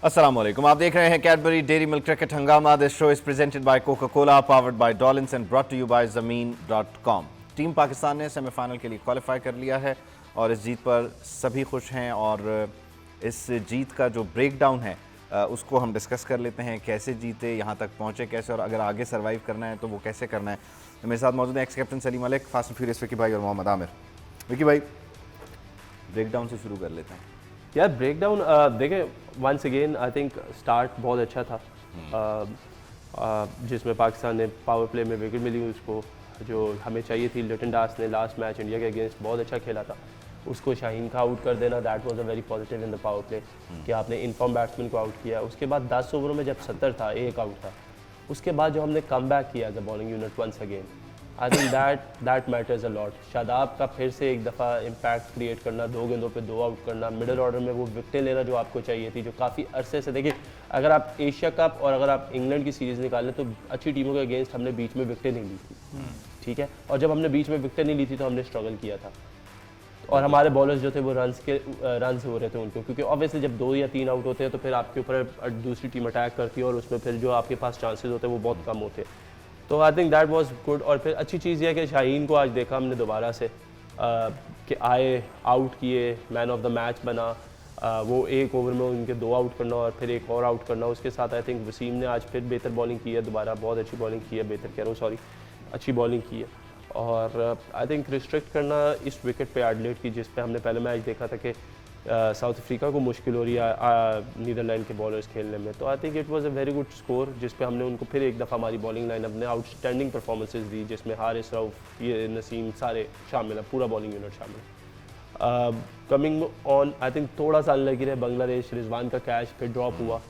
अस्सलाम वालेकुम, आप देख रहे हैं Cadbury dairy milk cricket Hungama. This show is presented by Coca Cola, powered by Dollins and brought to you by Zameen.com. Team Pakistan ने सेमीफाइनल के लिए क्वालिफाई कर लिया है और इस जीत पर सभी खुश हैं। और इस जीत का जो ब्रेक डाउन है उसको हम डिस्कस कर लेते हैं। कैसे जीते, यहाँ तक पहुँचे कैसे, और अगर आगे सर्वाइव करना है तो वो कैसे करना है। मेरे साथ मौजूद है x captain Salim Malik, fast and furious Vicky भाई और मोहम्मद आमिर। विकी भाई, ब्रेक डाउन से शुरू कर लेते हैं। यार ब्रेक डाउन देखें, once again I think start बहुत अच्छा था, जिसमें पाकिस्तान ने पावर प्ले में विकेट मिली उसको, जो हमें चाहिए थी। लिटन दास ने लास्ट मैच इंडिया के अगेंस्ट बहुत अच्छा खेला था, उसको शाहीन का आउट कर देना, that was a very positive in the power play कि आपने इनफॉर्म बैट्समैन को आउट किया। उसके बाद 10 ओवरों में जब 70 था, एक आउट था, उसके बाद जो हमने कम बैक किया as a bowling unit once again, I think that matters a lot. Shadab का फिर से एक दफ़ा इम्पैक्ट क्रिएट करना, 2 गेंदों पे 2 आउट करना, मिडिल ऑर्डर में वो विकेटें लेना जो आपको चाहिए थी, जो काफ़ी अरसे से। देखिए, अगर आप एशिया कप और अगर आप इंग्लैंड की सीरीज़ निकालें तो अच्छी टीमों के अगेंस्ट हमने बीच में विकेटें नहीं ली थी, ठीक है। और जब हमने बीच में विकेटें नहीं ली थी तो हमने स्ट्रगल किया था, और हमारे बॉलर्स जो थे वो रन्स हो रहे थे उनको, क्योंकि ऑब्वियसली जब 2 या 3 आउट होते हैं तो फिर आपके ऊपर दूसरी टीम अटैक करती है और उसमें फिर जो आपके पास चांसेस होते हैं वो बहुत कम होते हैं। तो आई थिंक दैट वाज गुड। और फिर अच्छी चीज़ यह है कि शाहीन को आज देखा हमने दोबारा से कि आए, आउट किए, मैन ऑफ द मैच बना। वो एक ओवर में उनके 2 आउट करना और फिर एक और आउट करना, उसके साथ आई थिंक वसीम ने आज फिर बेहतर बॉलिंग की है, दोबारा बहुत अच्छी बॉलिंग की है, बेहतर कह रहा हूँ सॉरी, अच्छी बॉलिंग की है। और आई थिंक रिस्ट्रिक्ट करना इस विकेट पे एडलेट की, जिस पे हमने पहले मैच देखा था कि साउथ अफ्रीका को मुश्किल हो रही है नीदरलैंड के बॉलर्स खेलने में। तो I think it was a very good score, जिस पे हमने उनको फिर एक दफ़ा हमारी बॉलिंग लाइन अपने आउटस्टैंडिंग परफॉर्मेंसेज दी, जिसमें हारिस, रऊफ, ये नसीम सारे शामिल है, पूरा बॉलिंग यूनिट शामिल है। कमिंग ऑन, आई थिंक थोड़ा सा अनलकी रहे बांग्लादेश, रिजवान का कैच फिर ड्रॉप हुआ,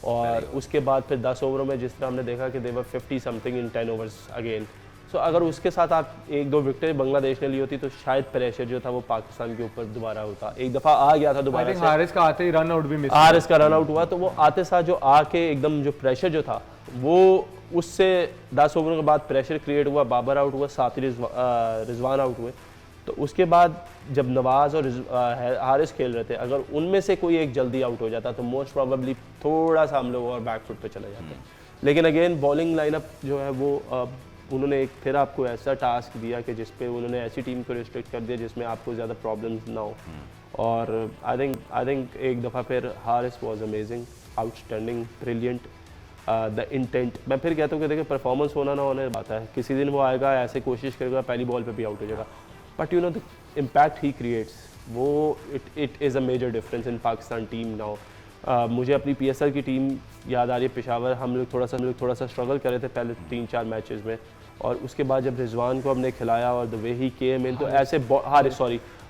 और उसके बाद फिर 10 ओवरों में जिस तरह हमने देखा कि दे वर 50 समथिंग इन 10 ओवर्स अगेन। सो अगर उसके साथ आप 1-2 विकेटें बांग्लादेश ने ली होती तो शायद प्रेशर जो था वो पाकिस्तान के ऊपर दोबारा होता। एक दफ़ा आ गया था दोबारा से, हारिस का आते ही रन आउट भी मिस, हारिस का रन आउट हुआ, तो वो आते साथ जो आके एकदम जो प्रेशर जो था वो, उससे 10 ओवरों के बाद प्रेशर क्रिएट हुआ, बाबर आउट हुआ, साथ ही रिजवान आउट हुए। तो उसके बाद जब नवाज और हारिस खेल रहे थे, अगर उनमें से कोई एक जल्दी आउट हो जाता तो मोस्ट प्रॉबेबली थोड़ा सा हम लोग और बैकफुट पे चले जाते। लेकिन अगेन बॉलिंग लाइनअप जो है वो उन्होंने एक फिर आपको ऐसा टास्क दिया कि जिस पे उन्होंने ऐसी टीम को रिस्ट्रिक्ट कर दिया जिसमें आपको ज़्यादा प्रॉब्लम्स ना हो। और आई थिंक एक दफ़ा फिर Haris was amazing, outstanding, brilliant. The intent, मैं फिर कहता हूँ कि देखिए परफॉर्मेंस होना ना होने बात है, किसी दिन वो आएगा ऐसे कोशिश करेगा पहली बॉल पे भी आउट हो जाएगा, but you know the impact he creates, वो it is a major difference in Pakistan team now. मुझे अपनी PSL की टीम याद आ रही है, पेशावर। हम लोग थोड़ा सा स्ट्रगल कर रहे थे पहले 3-4 मैचेस में, और उसके बाद जब रिजवान को हमने खिलाया और द वे ही केम इन, तो ऐसे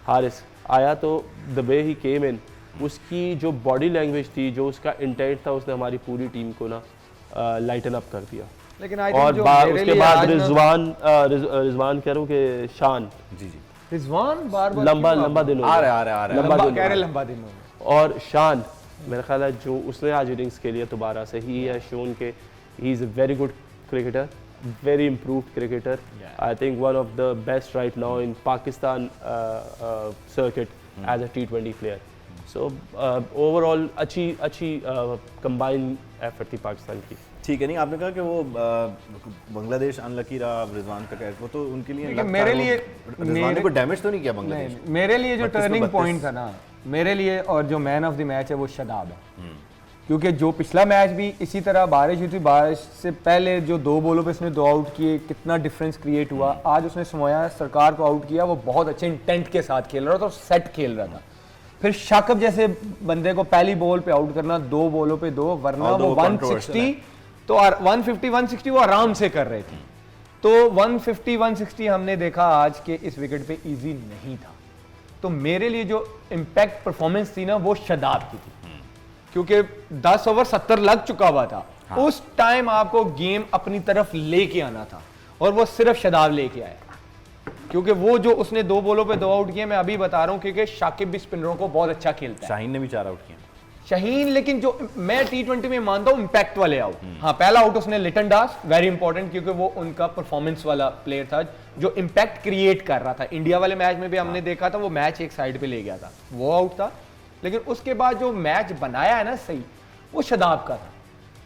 हारिस आया, तो द वे ही केम इन, उसकी जो बॉडी लैंग्वेज थी, जो उसका इंटेंट था, उसने हमारी पूरी टीम को ना लाइटन अप कर दिया। लेकिन और उसके बाद रिजवान कह रहा हूँ कि शान, जी रिजवान बार-बार लंबा दिन आ रहा है लंबा दिन और शान मेरा ख्याल है जो उसने आज इनिंग्स के लिए दोबारा से ही है शोन के he is a very good cricketer, very improved cricketer. I think one of the best right now in Pakistan circuit as a T20 player. So overall अच्छी combined effort थी पाकिस्तान की। ठीक है। नहीं, आपने कहा कि वो बांग्लादेश अनलकी रहा, रिजवान का कैच, वो तो उनके लिए मेरे लिए रिजवान ने कोई डैमेज तो नहीं किया बांग्लादेश। मेरे लिए जो टर्निंग पॉइंट था ना, मेरे लिए, और जो मैन ऑफ द मैच है वो शादाब है, क्योंकि जो पिछला मैच भी इसी तरह बारिश हुई थी, बारिश से पहले जो 2 बॉलों पे इसने 2 आउट किए, कितना डिफरेंस क्रिएट हुआ। आज उसने समोया सरकार को आउट किया, वो बहुत अच्छे इंटेंट के साथ खेल रहा था और सेट खेल रहा था। फिर शाकिब जैसे बंदे को पहली बॉल पे आउट करना, 2 बॉलों पे 2, वरना वो 160 तो 150-160 वो आराम से कर रहे थे। तो 150-160 हमने देखा आज के इस विकेट पे इजी नहीं था। तो मेरे लिए जो इम्पैक्ट परफॉर्मेंस थी ना, वो शादाब की थी, क्योंकि 10 ओवर 70 लग चुका हुआ था। हाँ। उस टाइम आपको गेम अपनी तरफ लेके आना था, और वो सिर्फ शादाब लेके आया, क्योंकि वो जो उसने 2 बॉलों पे 2 आउट किए, मैं अभी बता रहा हूँ, क्योंकि शाकिब भी स्पिनरों को बहुत अच्छा खेलता है। शाहीन ने भी 4 आउट किए। शाहीन, लेकिन जो मैं T20 में मानता हूँ इम्पैक्ट वाले आउट। हाँ, पहला आउट उसने लिटन दास, वेरी इंपॉर्टेंट, क्योंकि वो उनका परफॉर्मेंस वाला प्लेयर था जो इम्पैक्ट क्रिएट कर रहा था। इंडिया वाले मैच में भी हमने देखा था, वो मैच एक साइड पे ले गया था, वो आउट था। लेकिन उसके बाद जो मैच बनाया है ना सही, वो शदाब का था।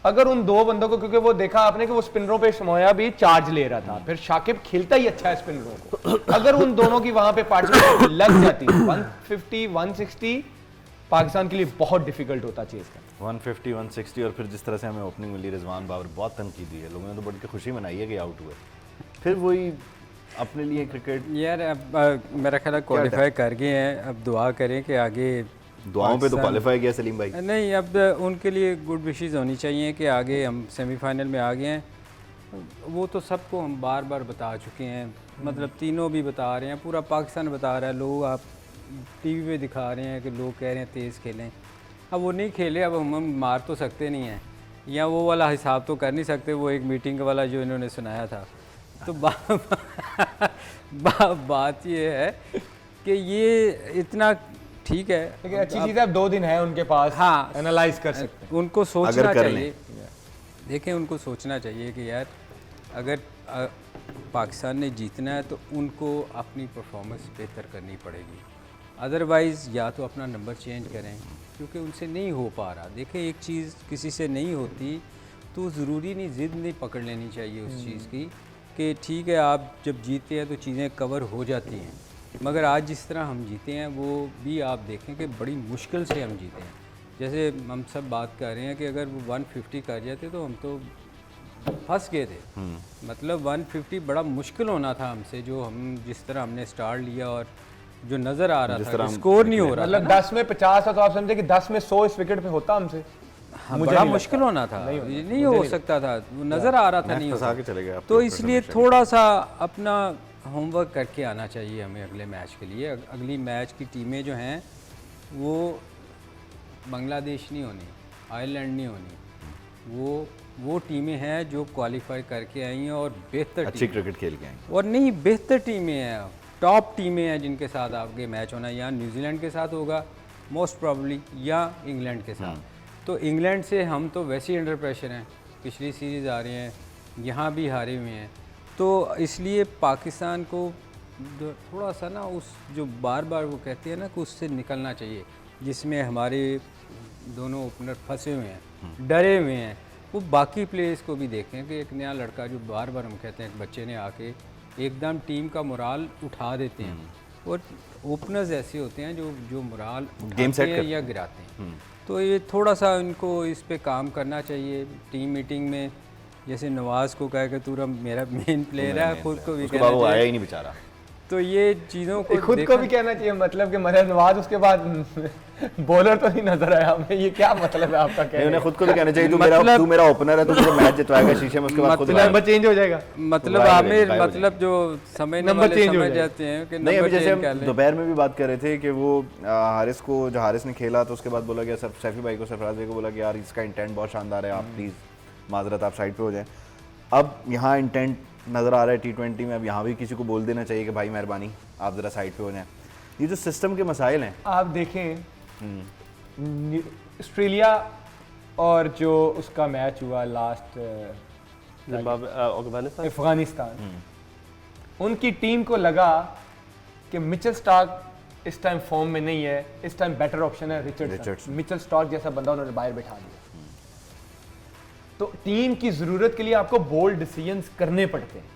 अगर उन दो बंदों को, क्योंकि वो देखा आपने कि वो स्पिनरों पे शमोया भी चार्ज ले रहा था, फिर शाकिब खेलता ही अच्छा है स्पिनरों को, अगर उन दोनों की वहां पे पार्टनरशिप लग जाती 150 160 पाकिस्तान के लिए बहुत डिफिकल्ट होता चेज का। 150 160 और फिर जिस तरह से हमें ओपनिंग मिली, रिजवान बाबर बहुत तनकीद दी है, लोगों ने तो बड़ी खुशी मनाई है कि आउट हुए। फिर वही अपने लिए क्रिकेट यार अब मेरा ख्याल क्वालिफाई कर गए हैं, अब दुआ करें कि आगे दुआओं पे तो क्वालिफाई किया सलीम भाई। नहीं, अब उनके लिए गुड विशेस होनी चाहिए कि आगे हम सेमीफाइनल में आ गए हैं। वो तो सबको हम बार बार बता चुके हैं, मतलब तीनों भी बता रहे हैं, पूरा पाकिस्तान बता रहा है, लोग आप टीवी पे दिखा रहे हैं कि लोग कह रहे हैं तेज़ खेलें। अब वो नहीं खेले, अब हम मार तो सकते नहीं हैं, या वो वाला हिसाब तो कर नहीं सकते, वो एक मीटिंग वाला जो इन्होंने सुनाया था। तो बात ये है कि ये इतना ठीक है, लेकिन अच्छी चीज़ है अब 2 दिन है उनके पास, हाँ, एनालाइज कर सकते हैं। उनको सोचना अगर कर चाहिए, देखें उनको सोचना चाहिए कि यार अगर पाकिस्तान ने जीतना है तो उनको अपनी परफॉर्मेंस बेहतर करनी पड़ेगी, अदरवाइज़ या तो अपना नंबर चेंज करें, क्योंकि उनसे नहीं हो पा रहा। देखें एक चीज़ किसी से नहीं होती तो ज़रूरी नहीं, ज़िद नहीं पकड़ लेनी चाहिए उस चीज़ की कि ठीक है आप जब जीतते हैं तो चीज़ें कवर हो जाती हैं, मगर आज जिस तरह हम जीते हैं वो भी आप देखें कि बड़ी मुश्किल से हम जीते हैं। जैसे हम सब बात कर रहे हैं कि अगर वो 150 कर जाते तो हम तो फंस गए थे, मतलब 150 बड़ा मुश्किल होना था हमसे, जो हम जिस तरह हमने स्टार्ट लिया और जो नज़र आ रहा था स्कोर नहीं हो रहा, मतलब 10 में 50 था तो आप समझे कि 10 में 100 इस विकेट पे होता हमसे। हाँ, बड़ा मुश्किल होना था, नहीं हो सकता था, वो नज़र आ रहा था नहीं फंसा होता। के चले गए। तो इसलिए थोड़ा सा अपना होमवर्क करके आना चाहिए हमें अगले मैच के लिए। अगली मैच की टीमें जो हैं वो बांग्लादेश नहीं होनी, आयरलैंड नहीं होनी, वो टीमें हैं जो क्वालिफाई करके आई हैं और बेहतर अच्छी क्रिकेट खेल के आई, और नहीं बेहतर टीमें हैं, टॉप टीमें हैं जिनके साथ आपके मैच होना, या न्यूजीलैंड के साथ होगा मोस्ट प्रॉब्ली, या इंग्लैंड के साथ। तो इंग्लैंड से हम तो वैसे ही अंडर प्रेशर हैं, पिछली सीरीज़ आ रही हैं, यहाँ भी हारे हुए हैं, तो इसलिए पाकिस्तान को थोड़ा सा ना उस जो बार बार वो कहते हैं ना कि उससे निकलना चाहिए, जिसमें हमारे दोनों ओपनर फंसे हुए हैं, डरे हुए हैं, वो बाकी प्लेयर्स को भी देखें कि एक नया लड़का जो बार बार हम कहते हैं एक बच्चे ने आके एकदम टीम का मोराल उठा देते हैं, और ओपनर्स ऐसे होते हैं जो मोराल उठाते हैं या गिराते हैं। तो ये थोड़ा सा इनको इस पे काम करना चाहिए टीम मीटिंग में, जैसे नवाज को कहा कि तू मेरा मेन प्लेयर है, खुद को भी कहना चाहिए, आया ही नहीं बेचारा, तो ये चीज़ों को खुद को भी कहना चाहिए, मतलब कि मदर नवाज उसके बाद बॉलर तो नहीं नजर आया हमें, ये क्या मतलब है आपका कहने? उन्हें खुद को भी कहना चाहिए तू मेरा ओपनर है, तू पूरा मैच जितवाएगा शीशे में, उसके बाद खुद नंबर चेंज हो जाएगा, मतलब आमिर, मतलब जो समझने वाले समझ जाते हैं कि नहीं। अभी जैसे हम दोपहर में भी बात कर रहे थे कि वो हारिस को, जो हारिस ने खेला तो उसके बाद बोला गया सैफी भाई को, सरफराज भाई को बोला कि यार इसका इंटेंट बहुत शानदार है, आप प्लीज़ माजरत आप साइड पे हो जाएं। अब यहाँ इंटेंट नज़र आ रहा है T20 में, अब यहाँ भी किसी को बोल देना चाहिए कि भाई मेहरबानी आप ज़रा साइड पे हो जाएं। ये जो सिस्टम के मसाइल हैं, आप देखें ऑस्ट्रेलिया और जो उसका मैच हुआ लास्ट अफगानिस्तान, उनकी टीम को लगा कि मिचेल स्टार्क इस टाइम फॉर्म में नहीं है, इस टाइम बेटर ऑप्शन है रिचर्डसन। मिचेल स्टार्क जैसा बंदा उन्होंने बाहर बैठा दिया। तो टीम की ज़रूरत के लिए आपको बोल्ड डिसीजंस करने पड़ते हैं।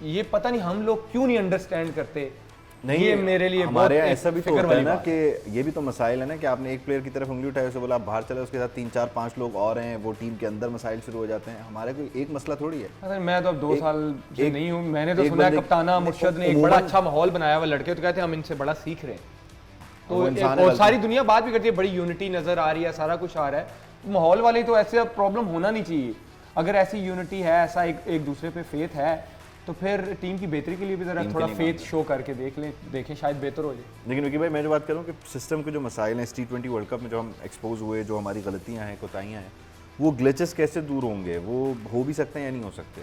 ये पता नहीं हम लोग क्यों नहीं अंडरस्टैंड करते। नहीं, ये मेरे लिए हमारे यहाँ ऐसा भी तो होता है ना कि ये भी तो मसाइल है ना कि आपने एक प्लेयर की तरफ उंगली उठाई, उसे बोला आप बाहर चले, उसके साथ 3 4 5 लोग और हैं, वो टीम के अंदर मसाइल शुरू हो जाते हैं। हमारे कोई एक मसला थोड़ी है। अरे मैं तो अब 2 साल से नहीं हूँ, मैंने तो सुना है कप्ताना मुर्शद ने एक बड़ा अच्छा माहौल बनाया हुआ, लड़के तो कहते हैं हम इनसे बड़ा सीख रहे हैं। तो और सारी दुनिया बात भी करती है, बड़ी यूनिटी नजर आ रही है, सारा कुछ आ रहा है, माहौल वाले तो ऐसे प्रॉब्लम होना नहीं चाहिए। अगर ऐसी यूनिटी है, ऐसा एक दूसरे पे फेथ है, तो फिर टीम की बेहतरी के लिए भी जरा थोड़ा फेथ शो करके देखें, शायद बेहतर हो जाए। लेकिन विकी भाई मैं जो बात करूँ कि सिस्टम के जो मसाइल हैं इस T20 वर्ल्ड कप में जो हम एक्सपोज हुए, जो हमारी गलतियाँ हैं, कोताहियाँ हैं, वो ग्लिचेस कैसे दूर होंगे? वो हो भी सकते हैं या नहीं हो सकते?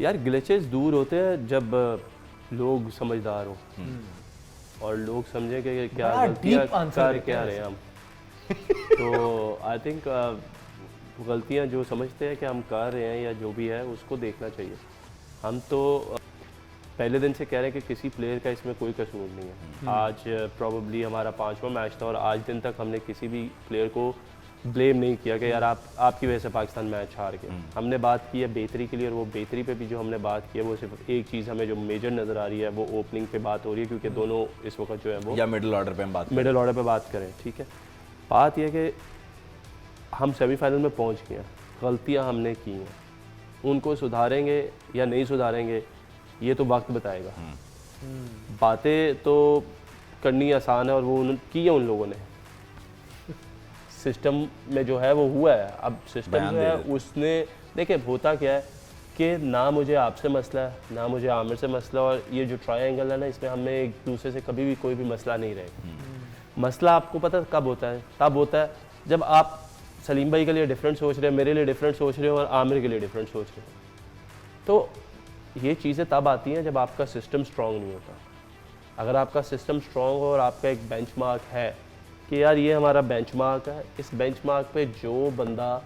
यार ग्लिचेस दूर होते हैं जब लोग समझदार हो और लोग समझे कि क्या गलतियाँ कर क्या रहे हैं हम। तो आई थिंक गलतियाँ जो समझते हैं कि हम कर रहे हैं या जो भी है उसको देखना चाहिए। हम तो पहले दिन से कह रहे हैं कि किसी प्लेयर का इसमें कोई कसूर नहीं है। आज प्रॉबेबली हमारा 5वां मैच था और आज दिन तक हमने किसी भी प्लेयर को ब्लेम नहीं किया कि यार आपकी वजह से पाकिस्तान मैच हार गया। हमने बात की है बेहतरी के लिए, और वो बेहतरी पे भी जो हमने बात की है वो सिर्फ एक चीज़ हमें जो मेजर नज़र आ रही है वो ओपनिंग पे बात हो रही है, क्योंकि दोनों इस वक्त जो है वो या मिडिल ऑर्डर पे हम बात मिडिल ऑर्डर पे बात करें, ठीक है। बात यह कि हम सेमीफाइनल में पहुंच गए हैं, गलतियां हमने की हैं, उनको सुधारेंगे या नहीं सुधारेंगे ये तो वक्त बताएगा। बातें तो करनी आसान है और वो की है उन लोगों ने, सिस्टम में जो है वो हुआ है। अब सिस्टम जो है उसने देखिए होता क्या है कि ना मुझे आपसे मसला है ना मुझे आमिर से मसला, और ये जो ट्रायंगल है ना इसमें हमें एक दूसरे से कभी भी कोई भी मसला नहीं रहेगा। मसला आपको पता है कब होता है? तब होता है जब आप सलीम भाई के लिए डिफरेंट सोच रहे हैं, मेरे लिए डिफरेंट सोच रहे हो और आमिर के लिए डिफरेंट सोच रहे हो। तो ये चीज़ें तब आती हैं जब आपका सिस्टम स्ट्रॉन्ग नहीं होता। अगर आपका सिस्टम स्ट्रॉन्ग हो और आपका एक बेंचमार्क है कि यार ये हमारा बेंचमार्क है, इस बेंचमार्क पे जो बंदा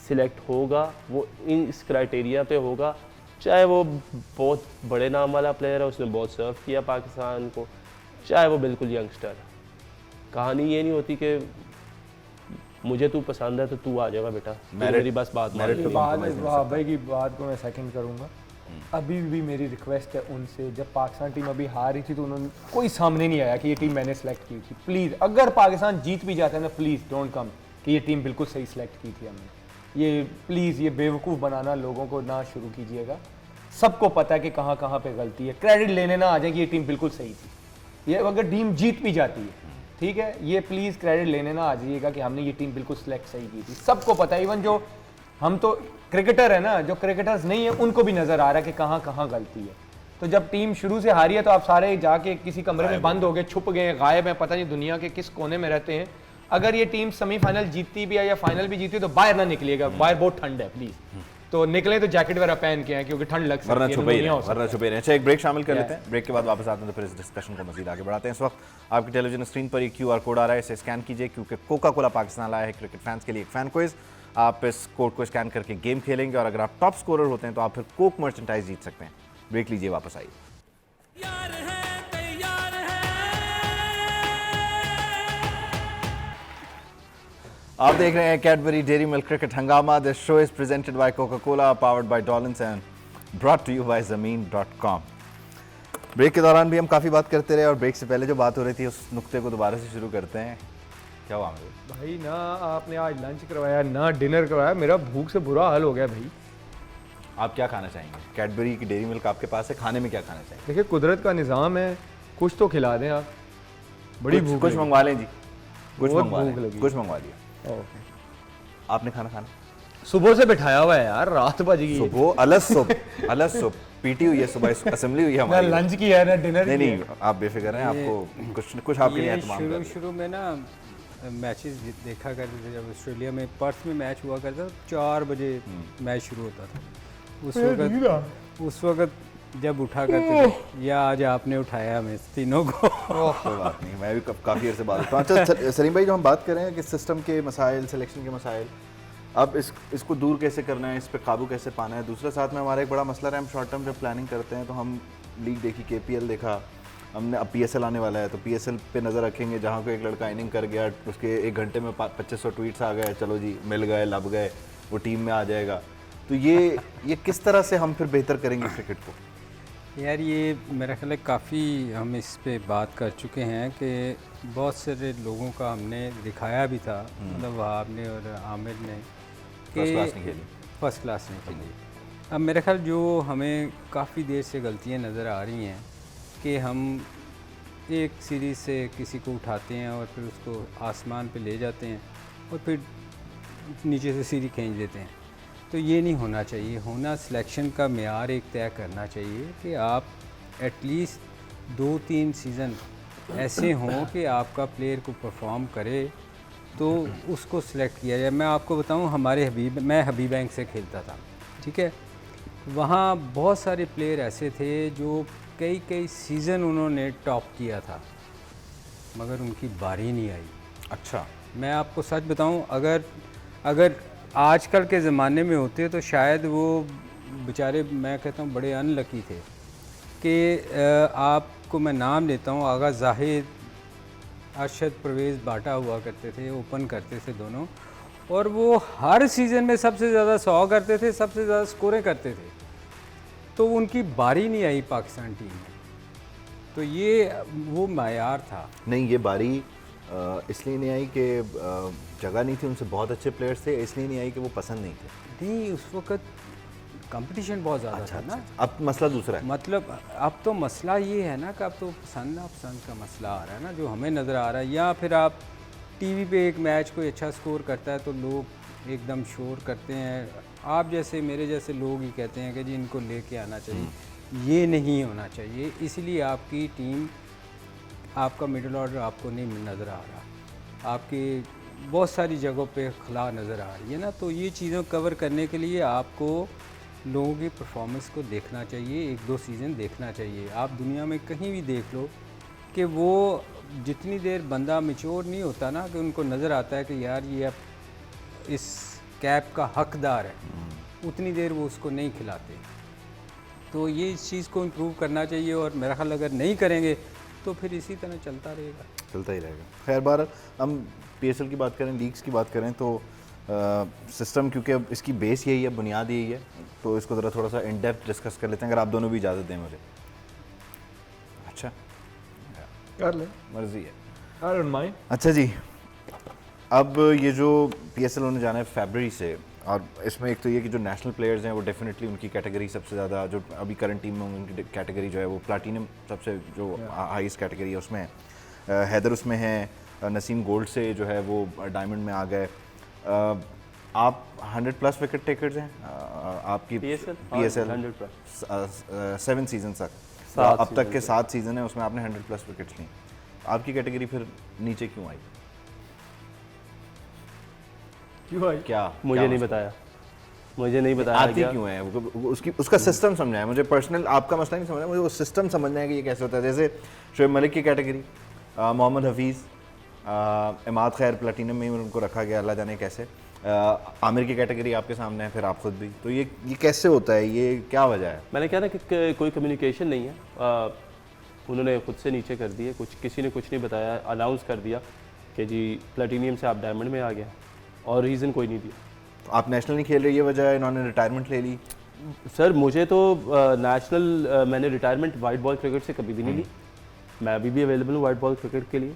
सिलेक्ट होगा वो इस क्राइटेरिया पे होगा, चाहे वो बहुत बड़े नाम वाला प्लेयर है, उसने बहुत सर्व किया पाकिस्तान को, चाहे वो बिल्कुल यंगस्टर है। कहानी ये नहीं होती कि मुझे तू पसंद है तो तू आ जाएगा बेटा, मेरी बस बात भाई की बात को मैं सेकंड करूंगा। अभी भी मेरी रिक्वेस्ट है उनसे, जब पाकिस्तान टीम अभी हार रही थी तो उन्होंने कोई सामने नहीं आया कि ये टीम मैंने सेलेक्ट की थी। प्लीज़ अगर पाकिस्तान जीत भी जाता है ना, प्लीज़ डोंट कम कि ये टीम बिल्कुल सही सेलेक्ट की थी हमने। ये प्लीज़ ये बेवकूफ़ बनाना लोगों को ना शुरू कीजिएगा। सबको पता है कि कहाँ कहाँ पे गलती है, क्रेडिट लेने ना आ जाए कि ये टीम बिल्कुल सही थी। ये अगर टीम जीत भी जाती है ठीक है, ये प्लीज़ क्रेडिट लेने ना आ जाइएगा कि हमने ये टीम बिल्कुल सेलेक्ट सही की थी। सबको पता है, इवन जो हम तो क्रिकेटर है ना, जो क्रिकेटर्स नहीं है उनको भी नजर आ रहा है कि कहाँ कहाँ गलती है। तो जब टीम शुरू से हारी है तो आप सारे जाके किसी कमरे में बंद हो गए, छुप गए, गायब हैं, पता नहीं दुनिया के किस कोने में रहते हैं। अगर ये टीम सेमीफाइनल जीतती भी है या फाइनल भी जीती तो बाहर ना निकलिएगा, बाहर बहुत ठंड है, प्लीज तो निकले तो जैकेट वगैरह पहन के हैं क्योंकि ठंड लग सकती है, वरना छुपे रहे। अच्छा एक ब्रेक शामिल कर लेते हैं, ब्रेक के बाद वापस आते हैं तो फिर इस डिस्कशन को मजीद आगे बढ़ाते हैं। इस वक्त आपकी टेलीविजन स्क्रीन पर ये QR कोड आ रहा है, इसे स्कैन कीजिए क्योंकि कोका कोला पाकिस्तान लाया है क्रिकेट फैंस के लिए एक फैन क्विज। आप इस कोड को स्कैन करके गेम खेलेंगे और अगर आप टॉप स्कोरर होते हैं तो आप फिर कोक मर्चेंटाइज जीत सकते हैं। ब्रेक लीजिए, वापस आइए। आप देख रहे हैं Cadbury dairy milk cricket Hungama. This show is presented by Coca Cola, powered by Dollins and brought to you by Zameen.com. Break के दौरान भी हम काफ़ी बात करते रहे और ब्रेक से पहले जो बात हो रही थी उस नुक्ते को दोबारा से शुरू करते हैं। क्या हुआ भाई? ना आपने आज लंच करवाया ना डिनर करवाया, मेरा भूख से बुरा हाल हो गया भाई। आप क्या खाना चाहेंगे? कैडबरी की डेयरी मिल्क आपके पास है, खाने में क्या खाना चाहेंगे? देखिए कुदरत का निज़ाम है, कुछ तो खिला दें आप। बड़ी भूख, कुछ मंगवा लें जी, कुछ बहुत मंगवा भूख लें, लगी। कुछ मंगवा लिया। ओके, आपने खाना खाना? सुबह से बिठाया हुआ है यार, रात बज गई। सुबह अलग सुबह पीटी हुई है, सुबह असेंबली हुई है ना हमारी। लंच किया है ना डिनर नहीं किया नहीं, आप बेफिक्र हैं, आपको कुछ आपके लिए एहतमाम कर शुरू में ना मैचेस देखा करते थे। जब ऑस्ट्रेलिया में पर्थ में मैच हुआ करता था 4 बजे मैच शुरू होता था। उस वक्त जब उठा करते थे, या आज आपने उठाया हमें तीनों को। कोई बात नहीं, मैं भी काफ़ी अर्से बात करता हूँ। अच्छा सलीम भाई, जो हम बात कर रहे हैं कि सिस्टम के मसाइल, सिलेक्शन के मसाइल, अब इसको दूर कैसे करना है, इस पर काबू कैसे पाना है। दूसरा साथ में हमारा एक बड़ा मसला है, हम शॉर्ट टर्म जब प्लानिंग करते हैं तो हम लीग देखी, KPL देखा, हमने अब PSL आने वाला है तो PSL पे नज़र रखेंगे। जहाँ को एक लड़का इनिंग कर गया, उसके 1 घंटे में 2500 ट्वीट्स आ गए, चलो जी मिल गए, लब गए, वो टीम में आ जाएगा। तो ये किस तरह से हम फिर बेहतर करेंगे क्रिकेट को? यार ये मेरा ख्याल है काफ़ी हम इस पे बात कर चुके हैं कि बहुत सारे लोगों का हमने दिखाया भी था, मतलब वहाब ने और आमिर ने, फर्स्ट क्लास नहीं खेली। अब मेरा ख्याल जो हमें काफ़ी देर से गलतियां नज़र आ रही हैं कि हम एक सीरीज़ से किसी को उठाते हैं और फिर उसको आसमान पे ले जाते हैं और फिर नीचे से सीरीज खींच देते हैं। तो ये नहीं होना चाहिए। होना सिलेक्शन का मेयार एक तय करना चाहिए कि आप एटलीस्ट 2-3 सीज़न ऐसे हों कि आपका प्लेयर को परफॉर्म करे तो उसको सिलेक्ट किया जाए। मैं आपको बताऊं, मैं हबीब बैंक से खेलता था, ठीक है। वहाँ बहुत सारे प्लेयर ऐसे थे जो कई सीज़न उन्होंने टॉप किया था मगर उनकी बारी नहीं आई। अच्छा, मैं आपको सच बताऊं, अगर आजकल के ज़माने में होते तो शायद वो बेचारे, मैं कहता हूं, बड़े अनलकी थे कि आपको मैं नाम लेता हूं, आगा जाहिद, अरशद परवेज़ बाटा हुआ करते थे, ओपन करते थे दोनों, और वो हर सीज़न में सबसे ज़्यादा 100 करते थे, सबसे ज़्यादा स्कोरें करते थे। तो उनकी बारी नहीं आई पाकिस्तान टीम में, तो ये वो मायार था। नहीं, ये बारी इसलिए नहीं आई कि जगह नहीं थी, उनसे बहुत अच्छे प्लेयर्स थे, इसलिए नहीं आई कि वो पसंद नहीं थे। नहीं, उस वक्त कंपटीशन बहुत ज़्यादा था ना। अब मसला दूसरा है। मतलब अब तो मसला ये है ना कि अब तो पसंद नापसंद का मसला आ रहा है ना, जो हमें नज़र आ रहा है। या फिर आप टीवी पे एक मैच कोई अच्छा स्कोर करता है तो लोग एकदम शोर करते हैं, आप जैसे मेरे जैसे लोग ही कहते हैं कि जी इनको लेके आना चाहिए, ये नहीं होना चाहिए। इसलिए आपकी टीम, आपका मिडिल ऑर्डर आपको नहीं नज़र आ रहा, आपकी बहुत सारी जगहों पे खला नज़र आ रही है ना। तो ये चीज़ों कवर करने के लिए आपको लोगों की परफॉर्मेंस को देखना चाहिए, 1-2 सीज़न देखना चाहिए। आप दुनिया में कहीं भी देख लो कि वो जितनी देर बंदा मैच्योर नहीं होता ना, कि उनको नज़र आता है कि यार ये अब इस कैप का हकदार है, उतनी देर वो उसको नहीं खिलाते। तो ये इस चीज़ को इम्प्रूव करना चाहिए, और मेरा ख्याल अगर नहीं करेंगे तो फिर इसी तरह चलता रहेगा। चलता ही रहेगा। खैर बार हम PSL की बात करें, लीग्स की बात करें तो सिस्टम, क्योंकि अब इसकी बेस यही है, बुनियाद यही है, तो इसको ज़रा थोड़ा सा इन डेप्थ डिस्कस कर लेते हैं, अगर आप दोनों भी इजाज़त दें मुझे। अच्छा, कर ले, मर्जी है। I don't mind. अच्छा जी, अब ये जो PSL होने जाना है फरवरी से, और इसमें एक तो ये कि जो नेशनल प्लेयर्स हैं वो डेफिनेटली उनकी कैटेगरी सबसे ज़्यादा, जो अभी करंट टीम में उनकी कैटेगरी जो है वो प्लाटिनम सबसे जो हाईएस्ट कैटेगरी है उसमें है। हैदर उसमें है, नसीम गोल्ड से जो है वो डायमंड में आ गए। आप 100+ विकेट टेकर्स हैं, आपकी PSL 7 सीजन तक, अब तक के 7 सीज़न है, उसमें आपने 100+ विकेट्स ली। आपकी कैटेगरी फिर नीचे क्यों आई? क्यों भाई? क्या मुझे नहीं बताया, मुझे नहीं बताया आती क्या? क्यों है उसकी, उसका सिस्टम समझना है मुझे। पर्सनल आपका मसला नहीं समझना है मुझे, वो सिस्टम समझना है कि ये कैसे होता है। जैसे शोएब मलिक की कैटेगरी, मोहम्मद हफीज़, इमाद खैर प्लेटिनम में उनको रखा गया, अल्लाह जाने कैसे। आमिर की कैटेगरी आपके सामने है, फिर आप खुद भी। तो ये कैसे होता है, ये क्या वजह है? मैंने कहा ना कि कोई कम्युनिकेशन नहीं है, उन्होंने खुद से नीचे कर दिए, किसी ने कुछ नहीं बताया, अनाउंस कर दिया कि जी प्लेटिनियम से आप डायमंड में आ गया, और रीज़न कोई नहीं दिया। तो आप नेशनल नहीं खेल रहे, ये वजह है? इन्होंने रिटायरमेंट ले ली? सर मुझे तो नेशनल, मैंने रिटायरमेंट वाइट बॉल क्रिकेट से कभी भी नहीं ली, मैं अभी भी अवेलेबल हूँ वाइट बॉल क्रिकेट के लिए।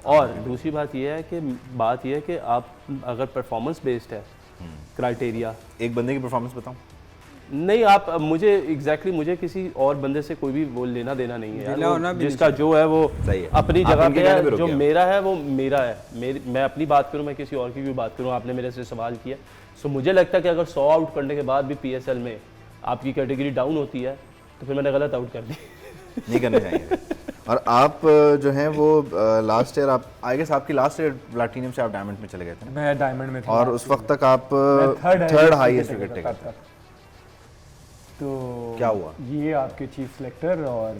और दूसरी बात यह है कि आप अगर परफॉर्मेंस बेस्ड है क्राइटेरिया, एक बंदे की परफॉर्मेंस बताऊं? नहीं, आप मुझे एग्जैक्टली मुझे किसी और बंदे से कोई भी वो लेना देना नहीं है दिला होना यार, भी जिसका जो है वो सही है। अपनी आप जगह उनके पे कहने पे है, रुक जो गए। मेरा है वो मेरा है। मैं अपनी बात करूं, मैं किसी और की भी बात करूं, आपने मेरे से सवाल किया। सो मुझे लगता है कि अगर 100 आउट करने के बाद भी PSL में आपकी कैटेगरी डाउन होती है तो फिर मैंने गलत आउट कर दी। नहीं करने चाहिए। और आप जो हैं वो लास्ट ईयर, आप आई गेस आपकी लास्ट ईयर प्लैटिनम से आप डायमंड में चले गए थे ना? मैं डायमंड में था, और उस वक्त तक आप मैं थर्ड हाईएस्ट विकेट टेकर थे। तो क्या हुआ? ये आपके चीफ सेलेक्टर और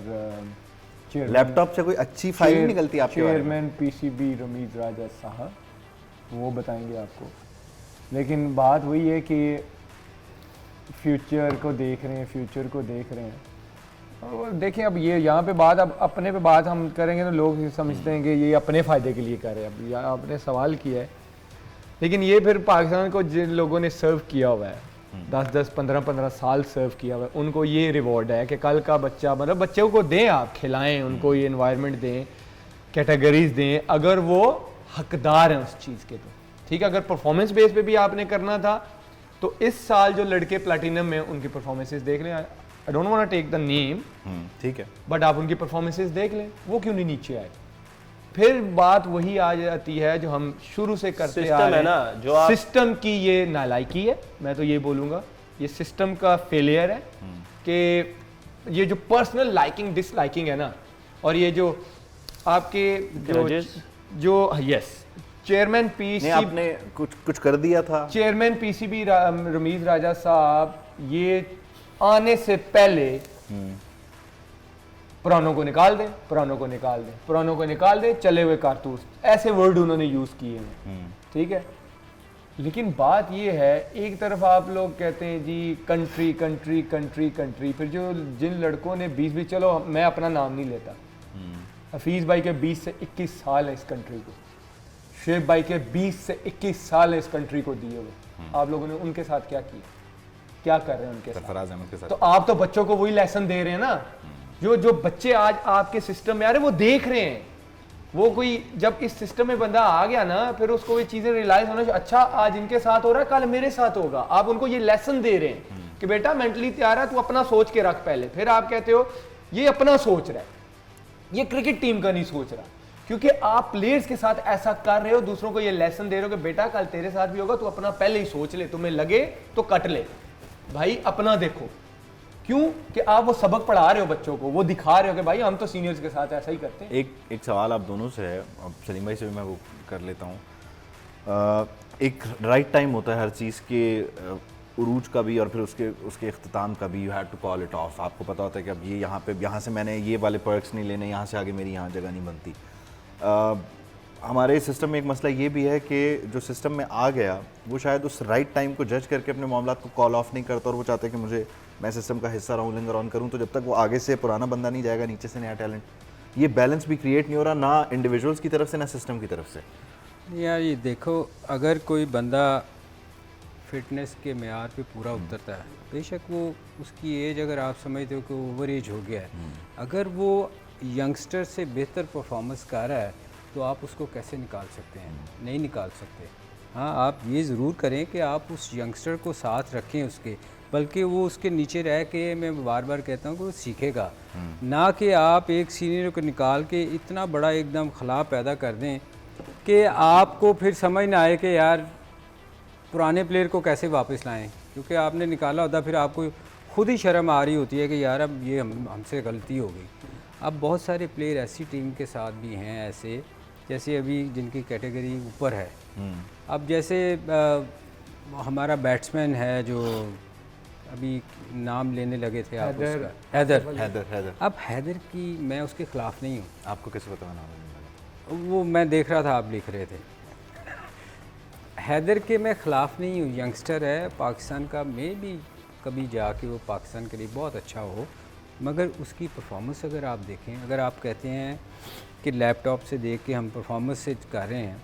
चेयरमैन, लैपटॉप से कोई अच्छी फाइल नहीं निकलती आपके बारे में? चेयरमैन PCB रमीज राजा साहब वो बताएंगे आपको। लेकिन बात वही है कि फ्यूचर को देख रहे हैं। और देखें, अब ये यहाँ पे बात, अब अपने पे बात हम करेंगे तो लोग समझते हैं कि ये अपने फ़ायदे के लिए कर रहे हैं। अब यहाँ आपने सवाल किया है, लेकिन ये फिर पाकिस्तान को जिन लोगों ने सर्व किया हुआ है, 10-10, 15-15 साल सर्व किया हुआ है, उनको ये रिवॉर्ड है कि कल का बच्चा, मतलब बच्चों को दें, आप खिलाएं उनको, ये इन्वायरमेंट दें, कैटेगरीज दें, अगर वो हकदार हैं उस चीज़ के। तो ठीक है, अगर परफॉर्मेंस बेस पे भी आपने करना था तो इस साल जो लड़के प्लैटिनम में, उनकी परफॉर्मेंसेस देख लें। I don't want to take the name, ठीक है, बट आप उनकी परफॉर्मेंसेस देख लें, वो क्यों नहीं नीचे आए। फिर बात वही आ जाती है जो हम शुरू से करते आ रहे हैं ना, जो सिस्टम की ये नालायकी है। मैं तो ये बोलूँगा ये सिस्टम का फेलियर है कि ये जो पर्सनल लाइकिंग डिसलाइकिंग है ना, और ये जो आपके जो यस चेयरमैन PCB, आपने कुछ कर दिया था। चेयरमैन PCB रमीज राजा साहब ये आने से पहले पुरानों को निकाल दें, चले हुए कारतूस, ऐसे वर्ड उन्होंने यूज किए हैं। ठीक है, लेकिन बात ये है, एक तरफ आप लोग कहते हैं जी कंट्री, फिर जो जिन लड़कों ने 20, चलो मैं अपना नाम नहीं लेता, हफीज़ भाई के 20 से 21 साल है इस कंट्री को, शेब भाई के 20 से 21 साल है इस कंट्री को दिए हुए। आप लोगों ने उनके साथ क्या किया, क्या कर रहे हैं उनके साथ? सरफराज अहमद के साथ तो आप तो बच्चों को वही लेसन दे रहे हैं ना, जो जो बच्चे आज आपके सिस्टम में आ रहे हैं वो देख रहे हैं। वो कोई जब इस सिस्टम में बंदा आ गया ना, फिर उसको ये चीजें रियलाइज होना चाहिए, अच्छा आज इनके साथ हो रहा है, कल मेरे साथ होगा। आप उनको ये लेसन दे रहे हैं कि बेटा मेंटली तैयार है, तू अपना सोच के रख पहले। फिर आप कहते हो ये अपना सोच रहा है, ये क्रिकेट टीम का नहीं सोच रहा, क्योंकि आप प्लेयर्स के साथ ऐसा कर रहे हो, दूसरों को ये लेसन दे रहे हो कि बेटा कल तेरे साथ भी होगा, तू अपना पहले ही सोच ले, तुम्हें लगे तो कट ले भाई, अपना देखो। क्यों कि आप वो सबक पढ़ा रहे हो बच्चों को, वो दिखा रहे हो कि भाई हम तो सीनियर्स के साथ ऐसा ही करते हैं। एक सवाल आप दोनों से है, अब सलीम भाई से भी मैं वो कर लेता हूँ। एक राइट टाइम होता है हर चीज़ के उरूज का भी और फिर उसके इख्तिताम का भी। You have to call it off. आपको पता होता है कि अब ये यहाँ से मैंने ये वाले पर्क्स नहीं लेने, यहाँ से आगे मेरी यहाँ जगह नहीं बनती। हमारे सिस्टम में एक मसला ये भी है कि जो सिस्टम में आ गया वो शायद उस राइट टाइम को जज करके अपने मामलात को कॉल ऑफ नहीं करता, और वो चाहते हैं कि मैं सिस्टम का हिस्सा रहूँ, लिंगर ऑन करूँ। तो जब तक वो आगे से पुराना बंदा नहीं जाएगा, नीचे से नया टैलेंट, ये बैलेंस भी क्रिएट नहीं हो रहा, ना इंडिविजुअल्स की तरफ से ना सिस्टम की तरफ से। यार ये देखो, अगर कोई बंदा फिटनेस के मेयार पे पूरा उतरता है, बेशक वो उसकी एज अगर आप समझते हो कि ओवर एज हो गया है, अगर वो यंगस्टर से बेहतर परफॉर्मेंस कर रहा है तो आप उसको कैसे निकाल सकते हैं? नहीं निकाल सकते। हाँ, आप ये ज़रूर करें कि आप उस यंगस्टर को साथ रखें उसके, बल्कि वो उसके नीचे रह के, मैं बार बार कहता हूँ कि वो सीखेगा, ना कि आप एक सीनियर को निकाल के इतना बड़ा एकदम खला पैदा कर दें कि आपको फिर समझ ना आए कि यार पुराने प्लेयर को कैसे वापस लाएं, क्योंकि आपने निकाला होता, फिर आपको खुद ही शर्म आ रही होती है कि यार अब ये हमसे गलती हो गई। अब बहुत सारे प्लेयर ऐसी टीम के साथ भी हैं ऐसे, जैसे अभी जिनकी कैटेगरी ऊपर है। अब जैसे हमारा बैट्समैन है जो अभी नाम लेने लगे थे आप, उसका हैदर। अब हैदर की मैं उसके ख़िलाफ़ नहीं हूँ। आपको कैसे पता नाम? वो मैं देख रहा था, आप लिख रहे थे। हैदर के मैं ख़िलाफ़ नहीं हूँ, यंगस्टर है पाकिस्तान का, मैं भी कभी जाके वो पाकिस्तान के लिए बहुत अच्छा हो, मगर उसकी परफॉर्मेंस अगर आप देखें, अगर आप कहते हैं कि लैपटॉप से देख के हम परफॉर्मेंस से कर रहे हैं,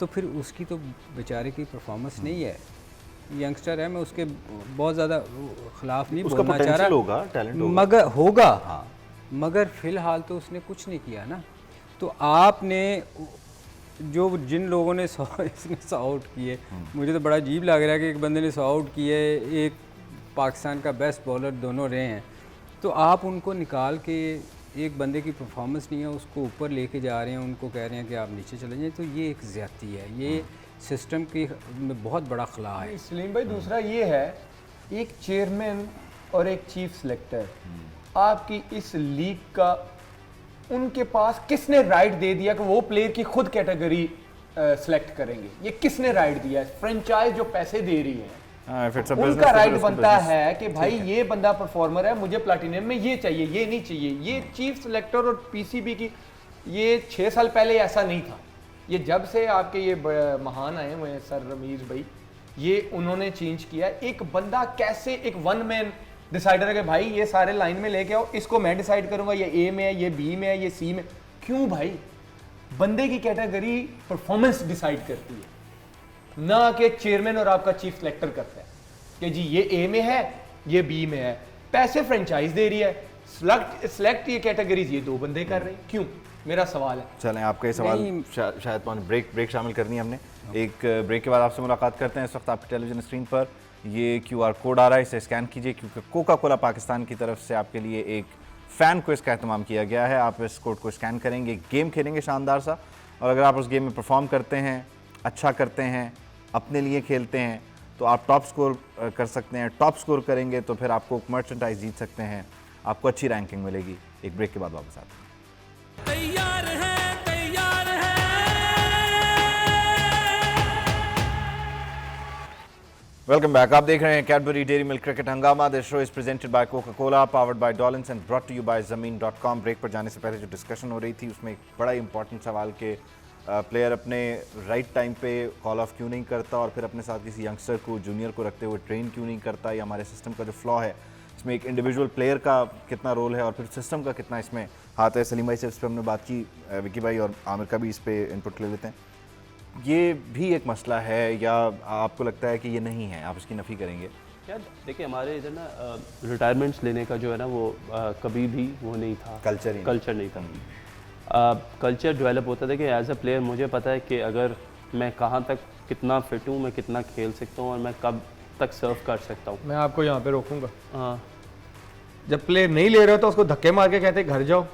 तो फिर उसकी तो बेचारे की परफॉर्मेंस नहीं है। यंगस्टर है, मैं उसके बहुत ज़्यादा ख़िलाफ़ नहीं बोलना चाह रहा, होगा, टैलेंट होगा, मगर होगा। हाँ। मगर फ़िलहाल तो उसने कुछ नहीं किया ना। तो आपने जो जिन लोगों ने इसने 100 आउट किए, मुझे तो बड़ा अजीब लग रहा है कि एक बंदे ने 100 आउट किए, एक पाकिस्तान का बेस्ट बॉलर दोनों रहे हैं, तो आप उनको निकाल के एक बंदे की परफॉर्मेंस नहीं है उसको ऊपर लेके जा रहे हैं, उनको कह रहे हैं कि आप नीचे चले जाएं, तो ये एक ज़्यादती है, ये सिस्टम की में बहुत बड़ा खला है। सलीम भाई, दूसरा ये है, एक चेयरमैन और एक चीफ सिलेक्टर आपकी इस लीग का, उनके पास किसने राइट दे दिया कि वो प्लेयर की खुद कैटेगरी सिलेक्ट करेंगे? ये किसने राइट दिया है? फ्रेंचाइज जो पैसे दे रही है, उनका राइट बनता है कि भाई ये बंदा परफॉर्मर है, मुझे प्लैटिनम में ये चाहिए, ये नहीं चाहिए। ये चीफ सिलेक्टर और पीसीबी की, ये 6 साल पहले ऐसा नहीं था। ये जब से आपके ये महान आए हुए हैं सर रमीज भाई, ये उन्होंने चेंज किया। एक बंदा कैसे, एक वन मैन डिसाइडर है कि भाई ये सारे लाइन में लेके आओ, इसको मैं डिसाइड करूंगा, ये ए में है, ये बी में है, ये सी में। क्यों भाई? बंदे की कैटेगरी परफॉर्मेंस डिसाइड करती है, ना कि चेयरमैन और आपका चीफ सिलेक्टर करता है कि जी ये ए में है, ये बी में है। पैसे फ्रेंचाइज दे रही है, सिलेक्ट ये कैटेगरीज ये 2 बंदे कर रहे हैं। क्यों? मेरा सवाल है। चलें, आपका ये सवाल शायद ब्रेक शामिल करनी है हमने। एक ब्रेक के बाद आपसे मुलाकात करते हैं। इस वक्त आपकी टेलीविजन स्क्रीन पर ये QR कोड आ रहा है, इसे स्कैन कीजिए, क्योंकि कोका कोला पाकिस्तान की तरफ से आपके लिए एक फ़ैन क्विज़ का एहतमाम किया गया है। आप इस कोड को स्कैन करेंगे, गेम खेलेंगे शानदार सा, और अगर आप उस गेम में परफॉर्म करते हैं, अच्छा करते हैं, अपने लिए खेलते हैं, तो आप टॉप स्कोर कर सकते हैं। टॉप स्कोर करेंगे तो फिर आपको मर्चेंडाइज जीत सकते हैं, आपको अच्छी रैंकिंग मिलेगी। एक ब्रेक के बाद वापस आते हैं। तैयार है, तैयार है। Welcome back. आप देख रहे हैं Cadbury dairy milk cricket Hungama. This show is presented by Coca Cola, powered by Dollins and brought to you by Zameen.com. Break पर जाने से पहले जो डिस्कशन हो रही थी उसमें एक बड़ा इंपॉर्टेंट सवाल के प्लेयर अपने राइट टाइम पे कॉल ऑफ क्यों नहीं करता, और फिर अपने साथ किसी यंगस्टर को, जूनियर को रखते हुए ट्रेन क्यों नहीं करता। या हमारे सिस्टम का जो फ्लॉ है, इसमें एक इंडिविजुअल प्लेयर का कितना रोल है और फिर सिस्टम का कितना इसमें हाथ है। सलीम भाई से इस पर हमने बात की, विकी भाई और आमिर का भी इस पे इनपुट ले लेते हैं। ये भी एक मसला है या आपको लगता है कि ये नहीं है, आप इसकी नफ़ी करेंगे? यार देखिए, हमारे इधर ना रिटायरमेंट्स लेने का जो है ना वो कभी भी वो नहीं था, कल्चर नहीं था। कल्चर डेवलप होता था कि एज अ प्लेयर मुझे पता है कि अगर मैं कहाँ तक कितना फिट हूँ, मैं कितना खेल सकता हूँ और मैं कब तक सर्व कर सकता हूँ। मैं आपको यहाँ पे रोकूंगा। हाँ, जब प्लेयर नहीं ले रहे हो तो उसको धक्के मार के कहते घर जाओ,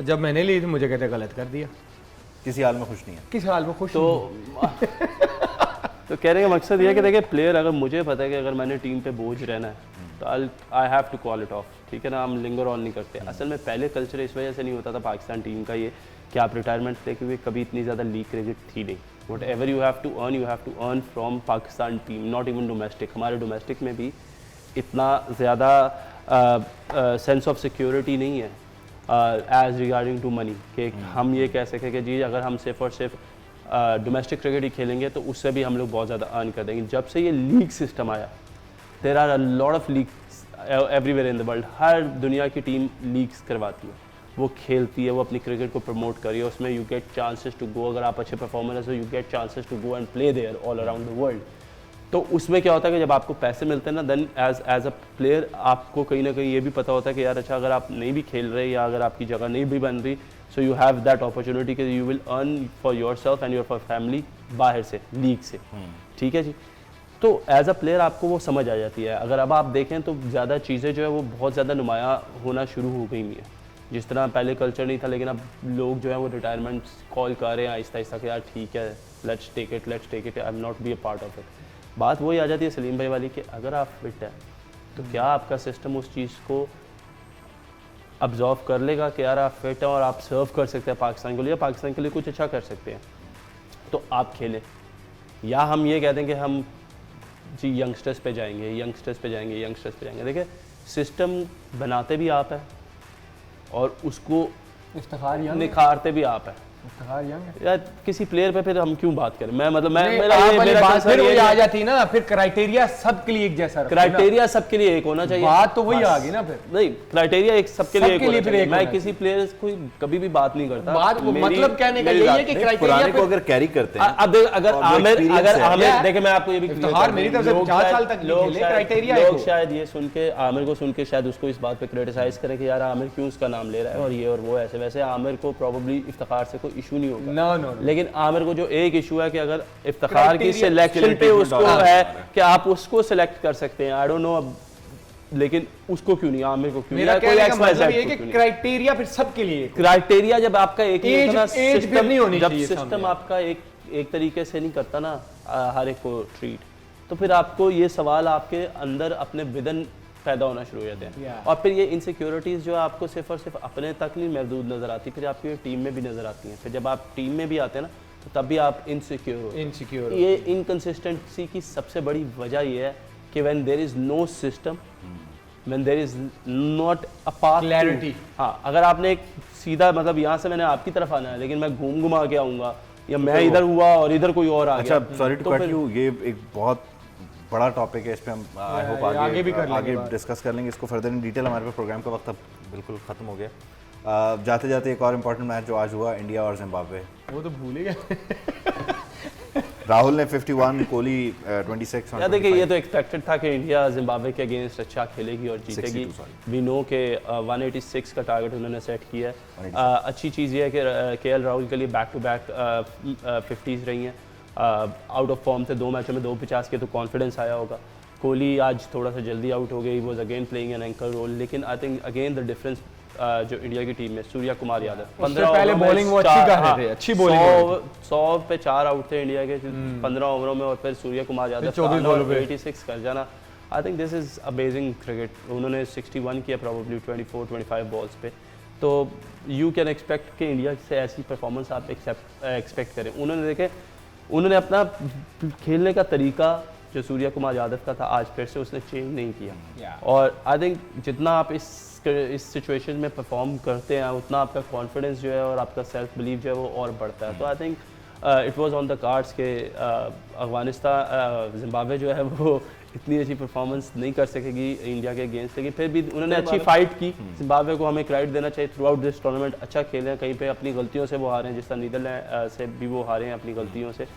जब मैंने ली थी मुझे कहते गलत कर दिया। किसी हाल में खुश नहीं है। किस हाल में खुश? तो कहने का मकसद ये है कि देखिए, प्लेयर अगर मुझे पता है कि अगर मैंने टीम पे बोझ रहना है तो I have to call it off, ठीक है ना, हम लिंगर ऑन नहीं करते। असल में पहले कल्चर इस वजह से नहीं होता था पाकिस्तान टीम का ये कि आप रिटायरमेंट लेके हुए कभी इतनी ज़्यादा लीग क्रिकेट थी नहीं। Whatever you have to earn from Pakistan team, not even domestic. हमारे डोमेस्टिक में भी इतना ज़्यादा सेंस ऑफ सिक्योरिटी नहीं है एज रिगार्डिंग टू मनी कि हम ये कह सकें कि जी अगर हम सिर्फ और सिर्फ डोमेस्टिक क्रिकेट ही खेलेंगे तो उससे भी हम लोग बहुत ज़्यादा अर्न कर देंगे। जब से ये लीग सिस्टम आया, there are a lot of leagues everywhere in the world. हर दुनिया की टीम लीग्स करवाती है, वो खेलती है, वो अपनी क्रिकेट को प्रमोट कर रही है, उसमें you get chances to go. अगर आप अच्छे परफॉर्मर हैं तो you get chances to go and play there all around the world. तो उसमें क्या होता है कि जब आपको पैसे मिलते हैं ना, देन एज अ प्लेयर आपको कहीं ना कहीं ये भी पता होता है कि यार अच्छा, अगर आप नहीं भी खेल रहे या अगर आपकी जगह नहीं भी बन रही, so you have that opportunity कि you will earn for your self and your for family बाहर से, लीग से, ठीक है जी। तो एज अ प्लेयर आपको वो समझ आ जाती है। अगर अब आप देखें तो ज़्यादा चीज़ें जो है वो बहुत ज़्यादा नुमायाँ होना शुरू हो गई हैं। जिस तरह पहले कल्चर नहीं था, लेकिन अब लोग जो है वो रिटायरमेंट कॉल कर रहे हैं आहिस्ता आहिस्ता कि यार ठीक है, let's take it, I am not be a part of it. बात वही आ जाती है सलीम भाई वाली कि अगर आप फिट हैं तो क्या आपका सिस्टम उस चीज़ को अब्जॉर्व कर लेगा कि यार आप फिट हैं और आप सर्व कर सकते हैं पाकिस्तान के लिए, पाकिस्तान के लिए कुछ अच्छा कर सकते हैं, तो आप खेलें। या हम ये कहते हैं कि हम जी यंगस्टर्स पे जाएंगे। देखिए, सिस्टम बनाते भी आप हैं और उसको निखारते भी आप हैं। यार किसी प्लेयर पे फिर हम क्यों बात करें? मैं मतलब मैं मेरा बात फिर वही आ जाती ना, फिर क्राइटेरिया सबके लिए एक जैसा, क्राइटेरिया सबके लिए एक होना चाहिए। बात तो वही आ गई ना। फिर नहीं, क्राइटेरिया एक सबके लिए एक होना चाहिए। मैं होना किसी प्लेयर को कभी भी बात नहीं करता। बात मतलब कहने का यही है कि पुराने को अगर कैरी करते हैं, अब अगर आमिर देखे, मैं आपको ये भी मेरी तरफ से 50 साल तक लोग क्राइटेरिया लोग शायद ये सुन के, आमिर को सुन के शायद उसको इस बात पे क्रिटिसाइज करें कि यार आमिर क्यों उसका नाम ले रहा है और ये और वो ऐसे वैसे। आमिर को प्रोबेबली इफ्तिखार से कोई इशू नहीं होगा, लेकिन आमिर को जो एक इशू है कि अगर इफ्तिखार की सिलेक्शन पे उसको है कि आप उसको सिलेक्ट कर सकते हैं, आई डोंट नो अब, लेकिन उसको क्यों नहीं, आमिर को क्यों नहीं? मेरा कहने का मतलब ये है कि क्राइटेरिया फिर सबके लिए, क्राइटेरिया जब आपका एक ही होता ना, सिस्टम नहीं होनी चाहिए, जब सिस्टम आपका एक तरीके से नहीं करता ना हर एक को ट्रीट, तो फिर आपको ये सवाल आपके अंदर अपने विदन पैदा होना शुरू हो जाते हैं। और फिर ये इनसिक्योरिटीज़ जो है आपको सिर्फ और सिर्फ अपने तक नहीं महदूद नज़र आती, फिर आपकी टीम में भी नज़र आती हैं। फिर जब आप टीम में भी आते हैं ना, तो तब भी आप इनसिक्योर। ये इनकन्सिस्टेंसी की सबसे बड़ी वजह ये है कि when there is no system, when there is not a path clarity. हाँ, अगर आपने एक सीधा मतलब यहाँ से मैंने आपकी तरफ आना है, लेकिन मैं घुमा के आऊँगा, या मैं इधर हुआ और इधर कोई और आ गया। अच्छा, सॉरी टू कट यू, ये एक बहुत बड़ा टॉपिक है, इस पे हम आई होप आगे डिस्कस कर लेंगे इसको फर्दर इन डिटेल। हमारे पे प्रोग्राम का वक्त अब बिल्कुल ख़त्म हो गया। जाते जाते एक और इम्पोर्टेंट मैच जो आज हुआ, इंडिया और जिम्बाब्वे, वो तो भूल ही गए। राहुल ने 51, कोहली 26। यार देखिए, ये तो एक्सपेक्टेड था कि इंडिया जिम्बाब्वे के अगेंस्ट अच्छा खेलेगी और जीतेगी। वी नो के 186 का टारगेट उन्होंने सेट किया है। अच्छी चीज़ ये है कि केएल राहुल के लिए बैक टू बैक 50s रही हैं। आउट ऑफ फॉर्म थे 2 मैचों में 2 50 के, तो कॉन्फिडेंस आया होगा। कोहली आज थोड़ा सा जल्दी आउट हो गई, was again playing an anchor role, लेकिन I think again the difference जो इंडिया की टीम में सूर्या कुमार यादव 15 पहले बॉलिंग वो अच्छी कर रहे थे, अच्छी बॉलिंग 100 पे 4 आउट थे इंडिया के 15 ओवरों में, और फिर सूर्या कुमार यादव 24 बॉलों पे 86 कर जाना। I think this is amazing cricket. उन्होंने 61 किया प्रोबेबली 24-25 बॉल्स पे, तो यू कैन एक्सपेक्ट कि इंडिया से ऐसी परफॉर्मेंस आप एक्सपेक्ट करें। उन्होंने अपना खेलने का तरीका जो सूर्या कुमार यादव का था, आज फिर से उसने चेंज नहीं किया। और आई थिंक जितना आप इस सिचुएशन में परफॉर्म करते हैं, उतना आपका कॉन्फिडेंस जो है और आपका सेल्फ बिलीव जो है वो और बढ़ता है। तो I think it was on the cards के अफगानिस्तान जिम्बाब्वे जो है वो इतनी अच्छी परफॉर्मेंस नहीं कर सकेगी इंडिया के अगेंस्ट, लेकिन फिर भी उन्होंने अच्छी फाइट की। जिम्बाब्वे को हमें क्रेडिट देना चाहिए, थ्रू आउट दिस टूर्नामेंट अच्छा खेले हैं, कहीं पे अपनी गलतियों से वो हारे हैं, जिस तरह नीदरलैंड से भी वो हारे हैं अपनी गलतियों से।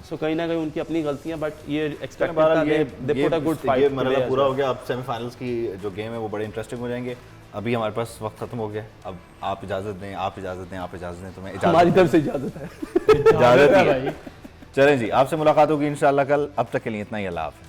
सो कहीं ना कहीं उनकी अपनी गलतियां, बट ये एक्सपेक्ट करता है they put a good fight. ये मतलब पूरा हो गया। अब सेमीफाइनल्स की जो गेम है वो बड़े इंटरेस्टिंग हो जाएंगे। अभी हमारे पास वक्त खत्म हो गया, अब आप इजाज़त दें, आप इजाज़त दें, आप इजाज़त दें, तुम्हें हमारी तरफ से इजाज़त है। इजाज़त है। चलें जी, आपसे मुलाकात होगी इंशाल्लाह कल। अब तक के लिए इतना ही, अल्लाह हाफ़िज़।